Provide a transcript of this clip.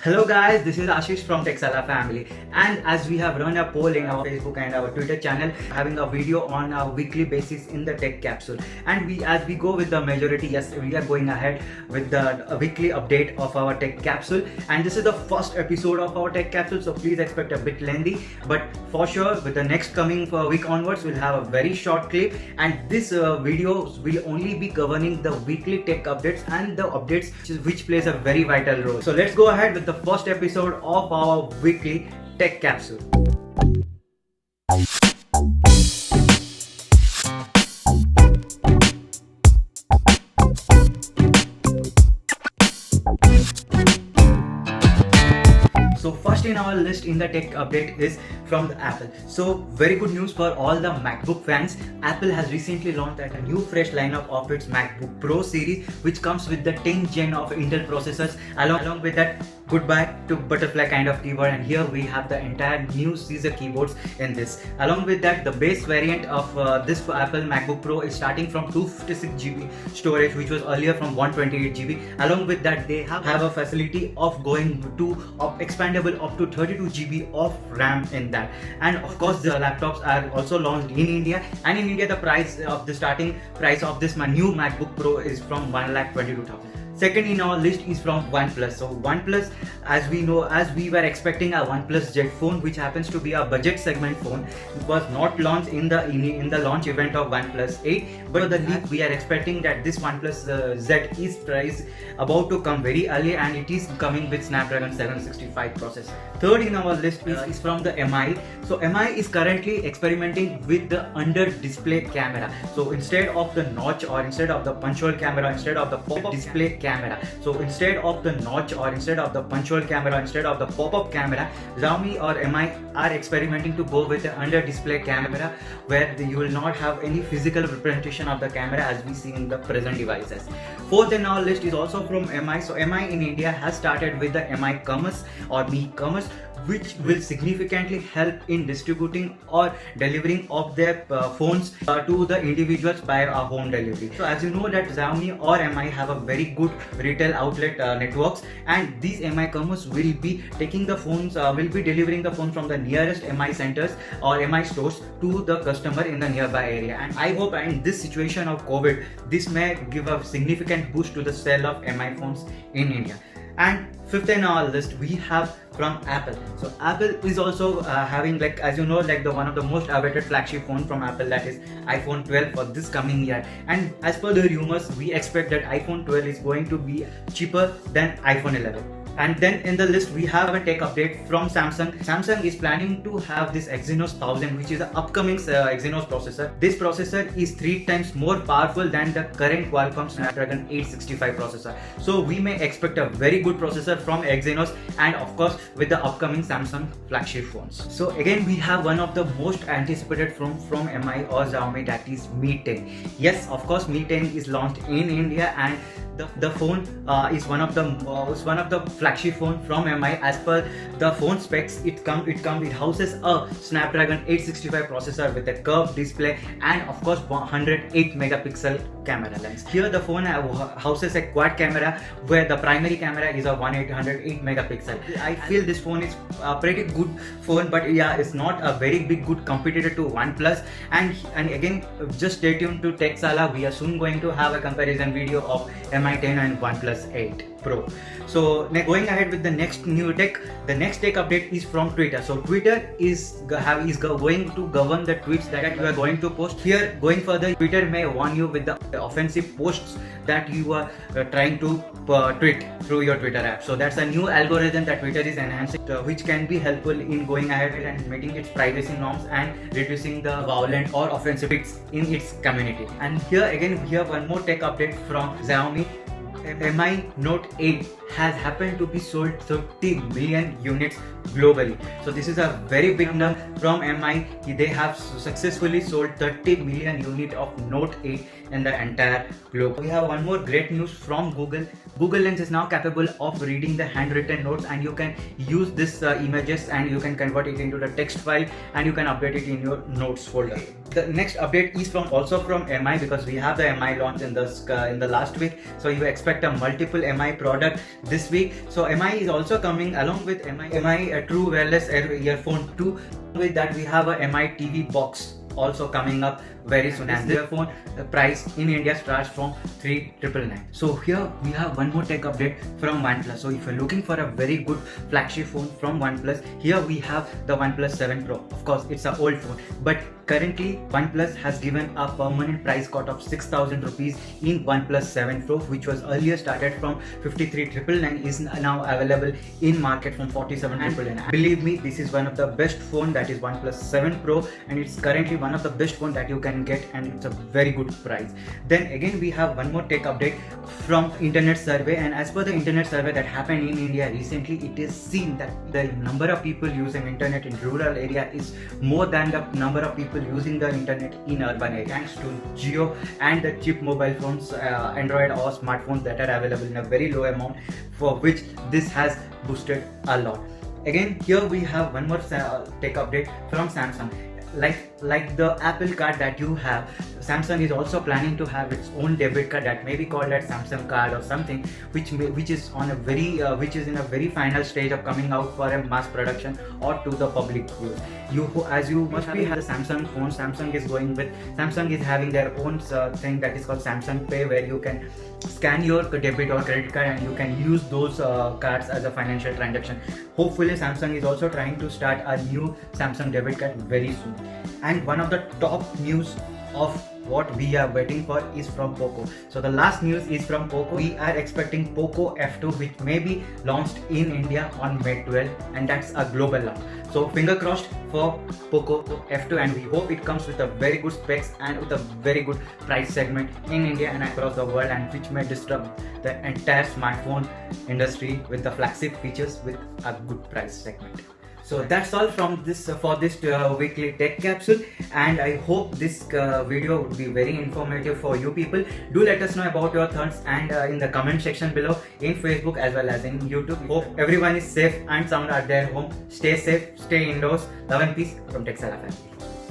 Hello guys, this is Ashish from TechSaala family, and as we have run a poll in our Facebook and our Twitter channel having a video on a weekly basis in the tech capsule, and as we go with the majority, yes, we are going ahead with the weekly update of our tech capsule, and this is the first episode of our tech capsule, so please expect a bit lengthy, but for sure with the next coming week onwards we'll have a very short clip, and this video will only be governing the weekly tech updates and the updates which plays a very vital role. So let's go ahead with the first episode of our weekly tech capsule. So first in our list in the tech update is from the Apple. So very good news for all the MacBook fans. Apple has recently launched a new fresh lineup of its MacBook Pro series, which comes with the 10th gen of Intel processors. Along with that, goodbye to butterfly kind of keyboard, and here we have the entire new Caesar keyboards in this. Along with that, the base variant of this Apple MacBook Pro is starting from 256GB storage, which was earlier from 128GB. Along with that, they have a facility of going to expandable up to 32GB of RAM in that. And of course, the laptops are also launched in India, and in India the starting price of this new MacBook Pro is from 1,22,000. Second in our list is from OnePlus. So OnePlus, as we know, as we were expecting a OnePlus Z phone, which happens to be a budget segment phone, was not launched in the launch event of OnePlus 8. But the leak, we are expecting that this OnePlus Z is priced about to come very early, and it is coming with Snapdragon 765 processor. Third in our list is from the MI. So MI is currently experimenting with the under display camera. So instead of the notch, or instead of the punch hole camera, instead of the pop display camera. So instead of the notch, or instead of the punch hole camera, instead of the pop-up camera, Xiaomi or MI are experimenting to go with the under display camera, where you will not have any physical representation of the camera as we see in the present devices. Fourth in our list is also from MI. So MI in India has started with the MI Commerce or Mi Commerce, which will significantly help in distributing or delivering of their phones to the individuals by a home delivery. So as you know that Xiaomi or MI have a very good retail outlet networks, and these MI Commerce will be taking the phones, will be delivering the phone from the nearest MI centers or MI stores to the customer in the nearby area. And I hope in this situation of COVID, this may give a significant boost to the sale of MI phones in India. And fifth in our list we have from Apple. So Apple is also having, like, as you know, like the one of the most awaited flagship phone from Apple, that is iPhone 12 for this coming year. And as per the rumors, we expect that iPhone 12 is going to be cheaper than iPhone 11. And then in the list we have a tech update from Samsung. Samsung is planning to have this Exynos 1000, which is an upcoming Exynos processor. This processor is 3 times more powerful than the current Qualcomm Snapdragon 865 processor. So we may expect a very good processor from Exynos, and of course with the upcoming Samsung flagship phones. So again, we have one of the most anticipated from MI or Xiaomi, that is Mi 10. Yes, of course, Mi 10 is launched in India, and the phone is one of the flagship phone from MI. As per the phone specs, it houses a Snapdragon 865 processor with a curved display and of course 108 megapixel camera lens. Here the phone houses a quad camera, where the primary camera is a 108 megapixel. I feel this phone is a pretty good phone, but yeah, it's not a very big good competitor to OnePlus. And again, just stay tuned to TechSaala. We are soon going to have a comparison video of MI 10 and OnePlus 8 Pro. So going ahead with the next new tech, the next tech update is from Twitter. So Twitter is going to govern the tweets that you are going to post. Here, going further, Twitter may warn you with the offensive posts that you are trying to tweet through your Twitter app. So that's a new algorithm that Twitter is enhancing, which can be helpful in going ahead and meeting its privacy norms and reducing the violent or offensive tweets in its community. And here again, we have one more tech update from Xiaomi. MI Note 8 has happened to be sold 30 million units globally. So this is a very big number from MI. They have successfully sold 30 million units of Note 8 in the entire globe. We have one more great news from Google. Google Lens is now capable of reading the handwritten notes, and you can use this images and you can convert it into the text file, and you can update it in your notes folder. The next update is also from MI, because we have the MI launch in the last week. So you expect a multiple MI product this week. So MI is also coming along with MI a true wireless earphone 2. With that we have a MI TV box also coming up very soon, and the earphone price in India starts from 3,999. So here we have one more tech update from OnePlus. So if you're looking for a very good flagship phone from OnePlus, here we have the OnePlus 7 Pro. Of course it's an old phone, but currently OnePlus has given a permanent price cut of 6,000 rupees in OnePlus 7 Pro, which was earlier started from 53,999, is now available in market from 47,999. Believe me, this is one of the best phone, that is OnePlus 7 Pro, and it's currently one of the best phone that you can get, and it's a very good price. Then again we have one more tech update from internet survey, and as per the internet survey that happened in India recently, it is seen that the number of people using internet in rural area is more than the number of people using the internet in urban area, thanks to Jio and the cheap mobile phones, Android or smartphones that are available in a very low amount, for which this has boosted a lot. Again here we have one more tech update from Samsung. Like the Apple card that you have, Samsung is also planning to have its own debit card that may be called as Samsung card or something, which is in a very final stage of coming out for a mass production or to the public use. As you must be have the Samsung phone, Samsung is having their own thing that is called Samsung Pay, where you can scan your debit or credit card and you can use those cards as a financial transaction. Hopefully Samsung is also trying to start a new Samsung debit card very soon. And one of the top news of what we are waiting for is from Poco. So the last news is from Poco. We are expecting Poco F2, which may be launched in India on May 12, and that's a global launch. So finger crossed for Poco F2, and we hope it comes with a very good specs and with a very good price segment in India and across the world, and which may disrupt the entire smartphone industry with the flagship features with a good price segment. So that's all from this for this weekly tech capsule, and I hope this video would be very informative for you people. Do let us know about your thoughts and in the comment section below in Facebook as well as in YouTube. Hope everyone is safe and sound at their home. Stay safe, stay indoors. Love and peace from TechSaala family.